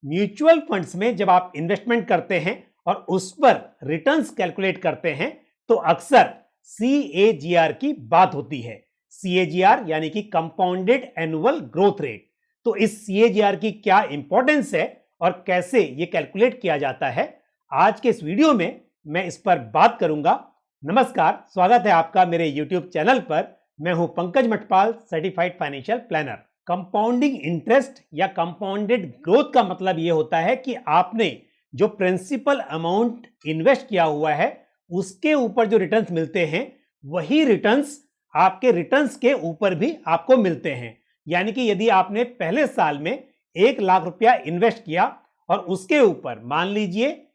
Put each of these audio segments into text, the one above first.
Mutual funds में जब आप इन्वेस्टमेंट करते हैं और उस पर रिटर्न्स कैलकुलेट करते हैं तो अक्सर CAGR की बात होती है। CAGR यानी कि कंपाउंडेड एनुअल ग्रोथ रेट। तो इस CAGR की क्या इंपॉर्टेंस है और कैसे ये कैलकुलेट किया जाता है, आज के इस वीडियो में मैं इस पर बात करूंगा। नमस्कार, स्वागत है आपका मेरे YouTube चैनल पर। मैं हूं Pankaj Matpal, certified financial planner. Compounding interest या कंपाउंडेड ग्रोथ का मतलब यह होता है कि आपने जो प्रिंसिपल अमाउंट इन्वेस्ट किया हुआ है उसके ऊपर जो रिटर्न्स मिलते हैं वही रिटर्न्स आपके रिटर्न्स के ऊपर भी आपको मिलते हैं। यानी कि यदि आपने पहले साल में 1,00,000 रुपया इन्वेस्ट किया और उसके ऊपर मान लीजिए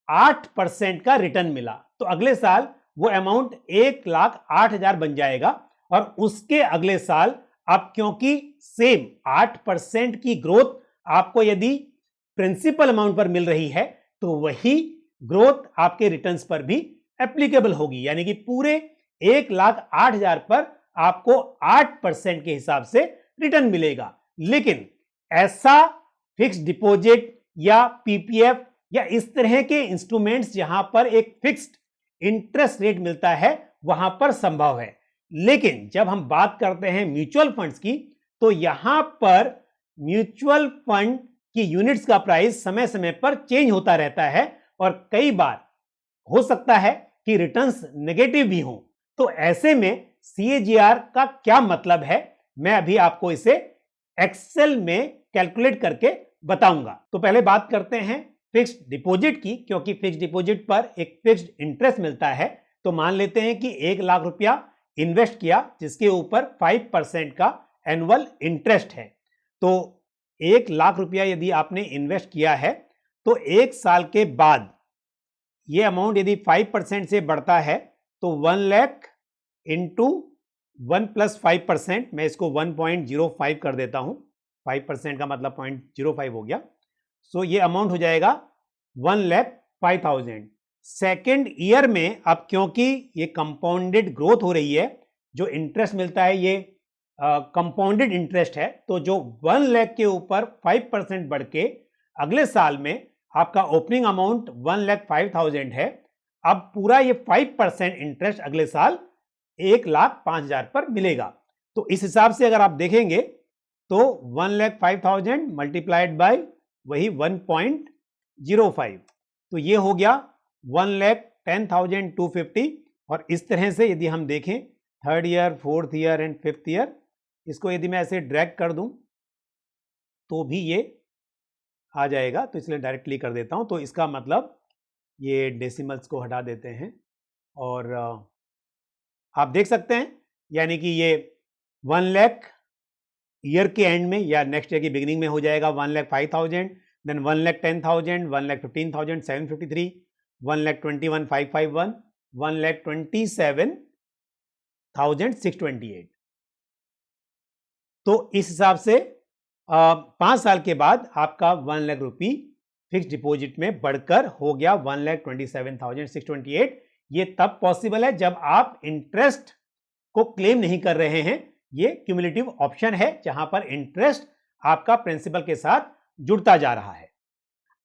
8% का रिटर्न मिला, तो अगले साल वो अमाउंट 1,08,000 बन जाएगा। और उसके अगले साल अब क्योंकि सेम 8% की ग्रोथ आपको यदि प्रिंसिपल अमाउंट पर मिल रही है तो वही ग्रोथ आपके रिटर्न्स पर भी एप्लीकेबल होगी। यानी कि पूरे 1,08,000 पर आपको 8% के हिसाब से रिटर्न मिलेगा। लेकिन ऐसा फिक्स्ड डिपॉजिट या PPF या इस तरह के इंस्ट्रूमेंट्स जहां पर एक फिक्स्ड इंटरेस्ट रेट मिलता है वहां पर संभव है। लेकिन जब हम बात करते हैं म्यूचुअल फंड्स की तो यहां पर म्यूचुअल फंड की यूनिट्स का प्राइस समय समय पर चेंज होता रहता है और कई बार हो सकता है कि रिटर्न्स नेगेटिव भी हों। तो ऐसे में CAGR का क्या मतलब है, मैं अभी आपको इसे एक्सेल में कैलकुलेट करके बताऊंगा। तो पहले बात करते हैं फिक्स्ड डिपॉजिट की, क्योंकि फिक्स्ड डिपॉजिट पर एक फिक्स्ड इंटरेस्ट मिलता है। तो मान लेते हैं कि 1,00,000 रुपया इन्वेस्ट किया जिसके ऊपर 5% का एनुअल इंटरेस्ट है। तो 1,00,000 रुपया यदि आपने इन्वेस्ट किया है तो एक साल के बाद ये अमाउंट यदि 5% से बढ़ता है तो 1,00,000 इंटू 1 + 5%, मैं इसको 1.05 कर देता हूं। 5% का मतलब 0.05 हो गया। सो ये अमाउंट हो जाएगा 1,05,000। सेकेंड ईयर में अब क्योंकि ये कंपाउंडेड ग्रोथ हो रही है, जो इंटरेस्ट मिलता है ये कंपाउंडेड इंटरेस्ट है, तो जो 1,00,000 के ऊपर 5% बढ़ के अगले साल में आपका ओपनिंग अमाउंट 1,05,000 है। अब पूरा ये 5% इंटरेस्ट अगले साल 1,05,000 पर मिलेगा। तो इस हिसाब से अगर आप देखेंगे तो 1,05,000 मल्टीप्लाइड बाय वही 1.05, तो ये हो गया 1,10,250। और इस तरह से यदि हम देखें third year, fourth year and fifth year, इसको यदि मैं ऐसे ड्रैग कर दूं तो भी ये आ जाएगा, तो इसलिए डायरेक्टली कर देता हूं। तो इसका मतलब ये डेसिमल्स को हटा देते हैं और आप देख सकते हैं, यानी कि ये 1,00,000 ईयर के एंड में या नेक्स्ट ईयर की बिगिनिंग में हो जाएगा 1,05,000, देन 1,10,000, 1,15,753, 1,21,551, 1,27,628। तो इस हिसाब से 5 साल के बाद आपका 1,00,000 रुपये फिक्स डिपॉजिट में बढ़कर हो गया 1,27,628। ये तब पॉसिबल है जब आप इंटरेस्ट को क्लेम नहीं कर रहे हैं। ये क्यूमुलेटिव ऑप्शन है जहां पर इंटरेस्ट आपका प्रिंसिपल के साथ जुड़ता जा रहा है।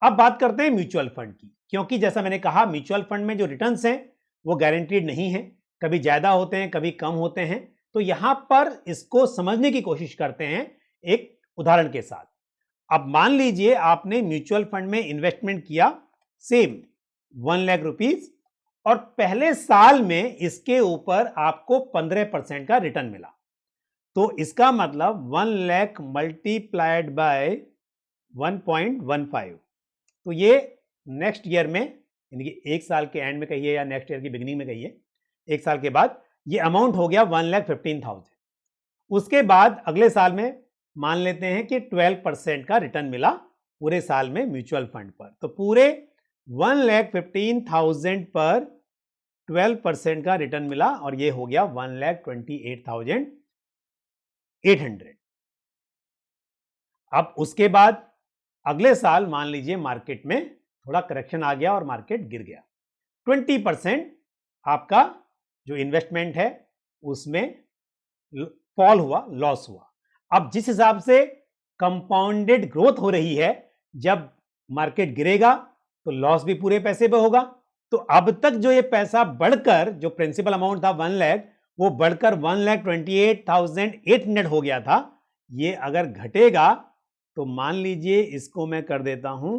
अब बात करते हैं म्यूचुअल फंड की, क्योंकि जैसा मैंने कहा म्यूचुअल फंड में जो रिटर्न्स हैं वो गारंटीड नहीं है, कभी ज्यादा होते हैं कभी कम होते हैं। तो यहां पर इसको समझने की कोशिश करते हैं एक उदाहरण के साथ। अब मान लीजिए आपने म्यूचुअल फंड में इन्वेस्टमेंट किया सेम 1,00,000 रुपीज और पहले साल में इसके ऊपर आपको 15% का रिटर्न मिला। तो इसका मतलब 1,00,000 मल्टीप्लाइड बाय 1.15, तो ये नेक्स्ट ईयर में, यानी कि एक साल के एंड में कहिए या नेक्स्ट ईयर की बिगिनिंग में कहिए, एक साल के बाद ये अमाउंट हो गया 1,15,000। उसके बाद अगले साल में मान लेते हैं कि 12% का रिटर्न मिला पूरे साल में म्यूचुअल फंड पर। तो पूरे 1,15,000 पर 12% का रिटर्न मिला और ये हो गया 1,28,800। अब उसके बाद अगले साल मान लीजिए मार्केट में थोड़ा करेक्शन आ गया और मार्केट गिर गया, 20% आपका जो इन्वेस्टमेंट है उसमें फॉल हुआ, लॉस हुआ। अब जिस हिसाब से कंपाउंडेड ग्रोथ हो रही है, जब मार्केट गिरेगा तो लॉस भी पूरे पैसे पे होगा। तो अब तक जो ये पैसा बढ़कर, जो प्रिंसिपल अमाउंट था 1 लाख, वो बढ़कर 1,28,800 हो गया था। ये अगर घटेगा तो मान लीजिए इसको मैं कर देता हूं,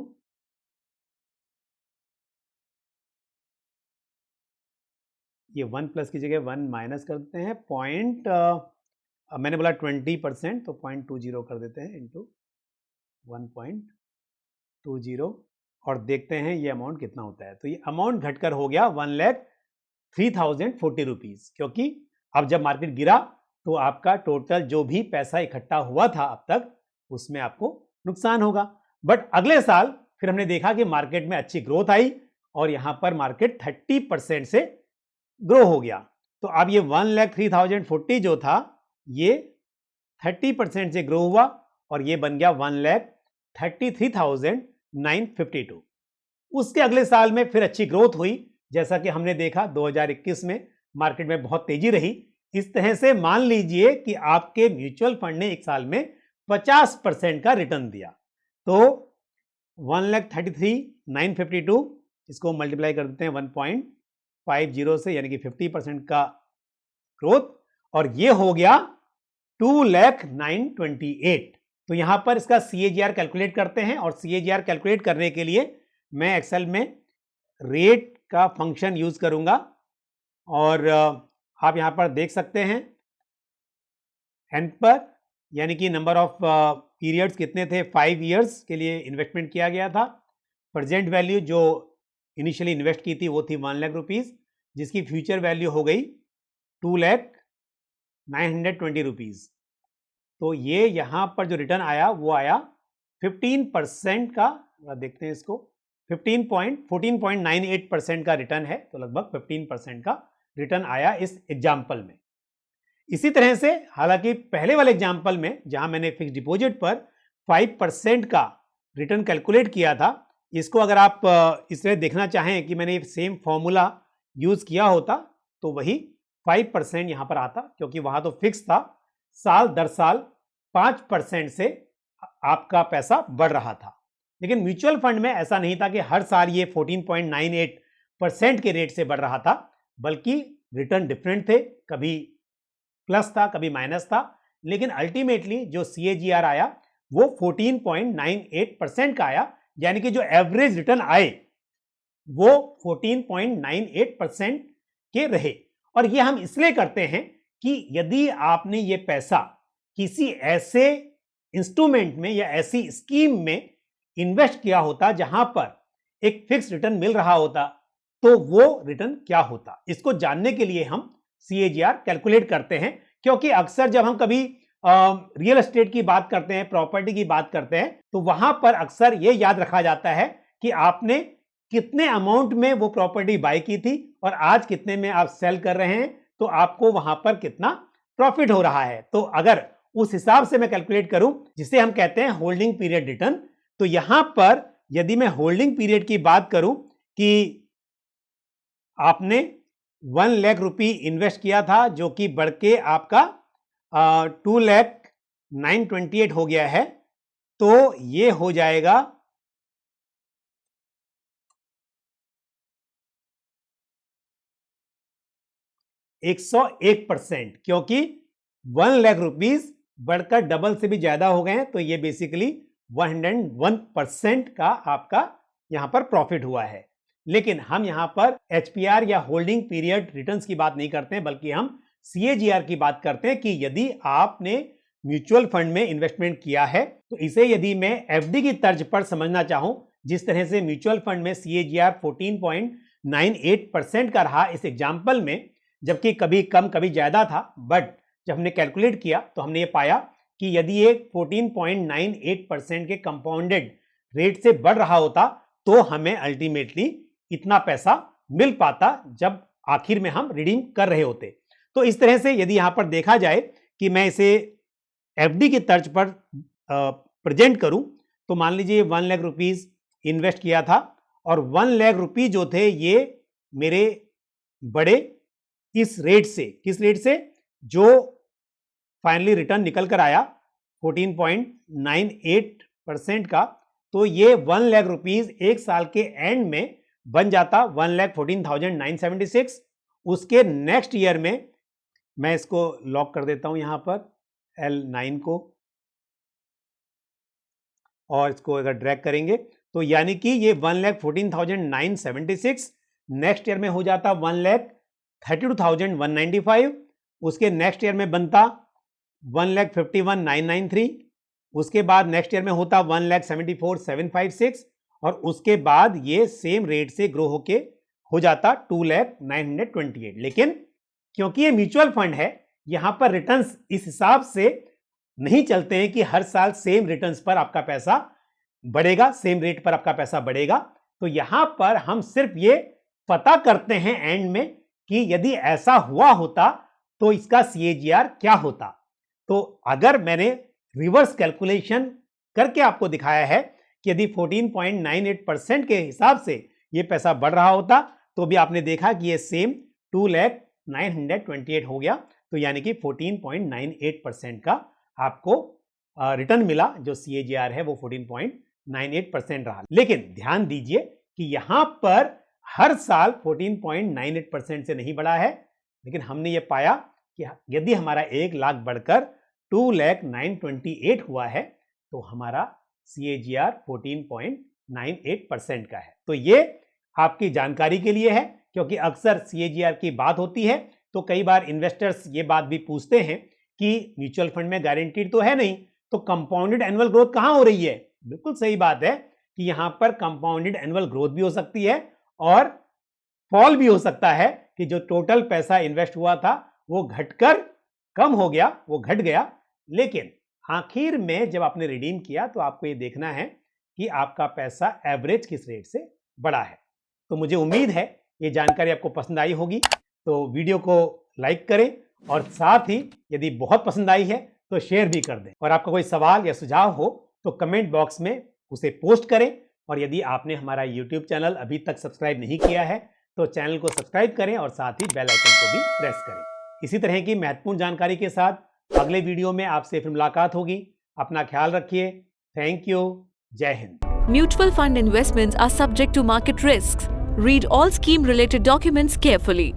ये 1 प्लस की जगह 1 माइनस कर देते हैं, पॉइंट मैंने बोला 20%, तो 0.20 कर देते हैं इंटू 1.20 और देखते हैं ये अमाउंट कितना होता है। तो ये अमाउंट घटकर हो गया 1,03,040 रुपीज, क्योंकि अब जब मार्केट गिरा तो आपका टोटल जो भी पैसा इकट्ठा हुआ था अब तक, उसमें आपको नुकसान होगा। बट अगले साल फिर हमने देखा कि मार्केट में अच्छी ग्रोथ आई और यहां पर मार्केट 30% से ग्रो हो गया। तो अब ये 1,03,040 जो था ये 30% से ग्रो हुआ और ये बन गया 1,33,952। उसके अगले साल में फिर अच्छी ग्रोथ हुई, जैसा कि हमने देखा 2021 में मार्केट में बहुत तेजी रही। इस तरह से मान लीजिए कि आपके म्यूचुअल फंड ने एक साल में 50% का रिटर्न दिया। तो 1,33,952 इसको मल्टीप्लाई कर देते हैं 1.50 से, यानी कि 50% का ग्रोथ, और ये हो गया 2,09,28। तो यहां पर इसका CAGR कैलकुलेट करते हैं और CAGR कैलकुलेट करने के लिए मैं एक्सेल में रेट का फंक्शन यूज करूंगा और आप यहां पर देख सकते हैं एन पर, यानी कि नंबर ऑफ पीरियड्स कितने थे, 5 इयर्स के लिए इन्वेस्टमेंट किया गया था। प्रेजेंट वैल्यू जो इनिशियली इन्वेस्ट की थी वो थी 1 लाख रुपीज, जिसकी फ्यूचर वैल्यू हो गई 2,09,20 रुपीज। तो ये यहां पर जो रिटर्न आया वो आया 15% का, देखते हैं इसको, 14.98% का रिटर्न है। तो लगभग 15% का रिटर्न आया इस एग्जाम्पल में। इसी तरह से हालांकि पहले वाले एग्जाम्पल में जहां मैंने फिक्स डिपॉजिट पर 5% का रिटर्न कैलकुलेट किया था, इसको अगर आप इस तरह देखना चाहें कि मैंने सेम फॉर्मूला यूज किया होता तो वही 5% यहां पर आता, क्योंकि वहां तो फिक्स था, साल दर साल 5% से आपका पैसा बढ़ रहा था। लेकिन म्यूचुअल फंड में ऐसा नहीं था कि हर साल ये 14.98% के रेट से बढ़ रहा था, बल्कि रिटर्न डिफरेंट थे, कभी प्लस था कभी माइनस था, लेकिन अल्टीमेटली जो CAGR आया वो 14.98% का आया, यानी कि जो एवरेज रिटर्न आए वो 14.98% के रहे। और ये हम इसलिए करते हैं कि यदि आपने ये पैसा किसी ऐसे इंस्ट्रूमेंट में या ऐसी स्कीम में इन्वेस्ट किया होता जहां पर एक फिक्स रिटर्न मिल रहा होता, तो वो रिटर्न क्या होता, इसको जानने के लिए हम CAGR कैलकुलेट करते हैं। क्योंकि अक्सर जब हम कभी रियल एस्टेट की बात करते हैं, प्रॉपर्टी की बात करते हैं, तो वहां पर अक्सर यह याद रखा जाता है कि आपने कितने अमाउंट में वो प्रॉपर्टी बाय की थी और आज कितने में आप सेल कर रहे हैं, तो आपको वहां पर कितना प्रॉफिट हो रहा है। तो अगर उस हिसाब से मैं कैलकुलेट करूं, जिसे हम कहते हैं होल्डिंग पीरियड रिटर्न, तो यहां पर यदि मैं होल्डिंग पीरियड की बात करूं कि आपने 1 लाख रुपए इन्वेस्ट किया था, जो कि बढ़ के आपका 2,09,28 हो गया है, तो ये हो जाएगा 101%, क्योंकि 1 लाख रुपीज बढ़कर डबल से भी ज्यादा हो गए हैं। तो ये बेसिकली 101% का आपका यहां पर प्रॉफिट हुआ है। लेकिन हम यहां पर HPR या होल्डिंग पीरियड रिटर्न्स की बात नहीं करते हैं, बल्कि हम CAGR की बात करते हैं कि यदि आपने म्यूचुअल फंड में इन्वेस्टमेंट किया है, तो इसे यदि मैं FD की तर्ज पर समझना चाहूं, जिस तरह से म्यूचुअल फंड में CAGR 14.98% का रहा इस एग्जाम्पल में, जबकि कभी कम कभी ज्यादा था, बट जब हमने कैलकुलेट किया तो हमने ये पाया कि यदि ये 14.98% के कंपाउंडेड रेट से बढ़ रहा होता तो हमें अल्टीमेटली इतना पैसा मिल पाता जब आखिर में हम रिडीम कर रहे होते। तो इस तरह से यदि यहां पर देखा जाए कि मैं इसे FD की तर्ज पर प्रेजेंट करूं, तो मान लीजिए 1 लाख रुपीज इन्वेस्ट किया था और 1 लाख रुपीज जो थे ये मेरे बड़े इस रेट से, किस रेट से, जो फाइनली रिटर्न निकल कर आया 14.98% का, तो ये 1 लाख रुपीज एक साल के एंड में बन जाता 1,14,976। उसके नेक्स्ट ईयर में मैं इसको लॉक कर देता हूं यहां पर L9 को, और इसको अगर ड्रैग करेंगे तो यानी कि ये 1,14,976 नेक्स्ट ईयर में हो जाता 1,32,195। उसके नेक्स्ट ईयर में बनता 1,51,993। उसके बाद नेक्स्ट ईयर में होता 1,74,756 और उसके बाद ये सेम रेट से ग्रो होके हो जाता 2,09,28। लेकिन क्योंकि ये म्यूचुअल फंड है, यहां पर रिटर्न्स इस हिसाब से नहीं चलते हैं कि हर साल सेम रिटर्न्स पर आपका पैसा बढ़ेगा, सेम रेट पर आपका पैसा बढ़ेगा। तो यहां पर हम सिर्फ ये पता करते हैं एंड में कि यदि ऐसा हुआ होता तो इसका CAGR क्या होता। तो अगर मैंने रिवर्स कैलकुलेशन करके आपको दिखाया है कि यदि 14.98% के हिसाब से ये पैसा बढ़ रहा होता तो भी आपने देखा कि ये सेम 2,09,28 हो गया। तो यानी कि 14.98% का आपको रिटर्न मिला। जो CAGR है वो 14.98% रहा। लेकिन ध्यान दीजिए कि यहां पर हर साल 14.98% से नहीं बढ़ा है, लेकिन हमने ये पाया कि यदि हमारा 1 लाख बढ़कर 2,09,28 हुआ है तो हमारा CAGR 14.98% का है। तो ये आपकी जानकारी के लिए है, क्योंकि अक्सर CAGR की बात होती है तो कई बार इन्वेस्टर्स ये बात भी पूछते हैं कि म्यूचुअल फंड में गारंटीड तो है नहीं, तो कंपाउंडेड एनुअल ग्रोथ कहां हो रही है। बिल्कुल सही बात है कि यहां पर कंपाउंडेड एनुअल ग्रोथ भी हो सकती है और फॉल भी हो सकता है कि जो टोटल पैसा इन्वेस्ट हुआ था वो घटकर कम हो गया, वो घट गया। लेकिन आखिर में जब आपने रिडीम किया तो आपको ये देखना है कि आपका पैसा एवरेज किस रेट से बढ़ा है। तो मुझे उम्मीद है ये जानकारी आपको पसंद आई होगी, तो वीडियो को लाइक करें और साथ ही यदि बहुत पसंद आई है तो शेयर भी कर दें। और आपका कोई सवाल या सुझाव हो तो कमेंट बॉक्स में उसे पोस्ट करें। और यदि आपने हमारा YouTube चैनल अभी तक सब्सक्राइब नहीं किया है तो चैनल को सब्सक्राइब करें और साथ ही बेल आइकन को भी प्रेस करें। इसी तरह की महत्वपूर्ण जानकारी के साथ अगले वीडियो में आपसे फिर मुलाकात होगी। अपना ख्याल रखिए। Thank you. जय Hind. Mutual fund investments are subject to market risks. Read all scheme related documents carefully.